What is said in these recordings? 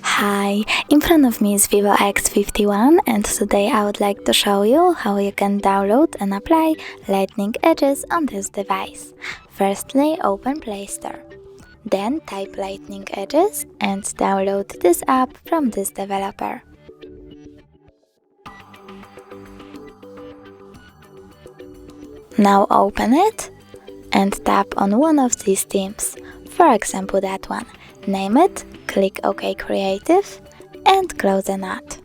Hi, in front of me is VIVO X51 and today I would like to show you how you can download and apply lightning edges on this device. Firstly, open Play Store. Then type lightning edges and download this app from this developer. Now open it and tap on one of these themes, for example that one. Name it, click OK Creative and close the nut.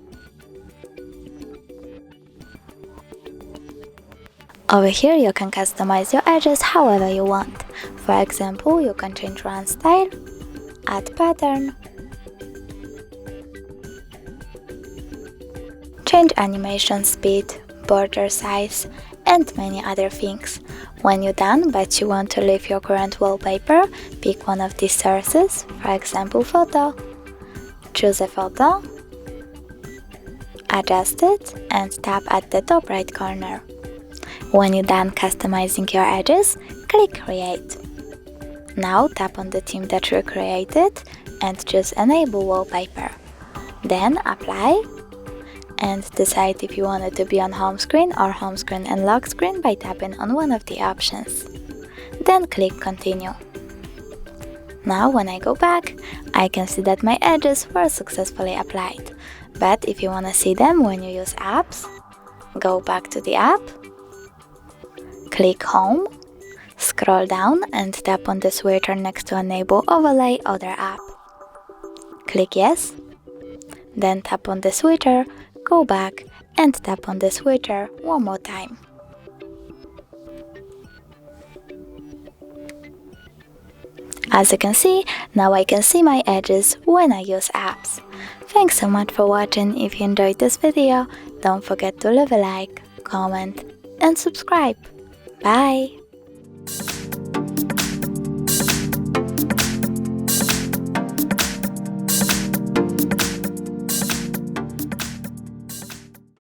Over here you can customize your edges however you want. For example, you can change run style, add pattern, change animation speed, border size, and many other things. When you're done but you want to leave your current wallpaper, pick one of these sources, for example photo. Choose a photo, adjust it and tap at the top right corner. When you're done customizing your edges, click Create. Now tap on the theme that you created and choose Enable Wallpaper. Then Apply and decide if you want it to be on home screen or home screen and lock screen by tapping on one of the options. Then click Continue. Now when I go back, I can see that my edges were successfully applied. But if you want to see them when you use apps, go back to the app, click Home, scroll down and tap on the switcher next to Enable Overlay Other App. Click Yes, then tap on the switcher, go back and tap on the switcher one more time. As you can see, now I can see my edges when I use apps. Thanks so much for watching. If you enjoyed this video, don't forget to leave a like, comment and subscribe. Bye!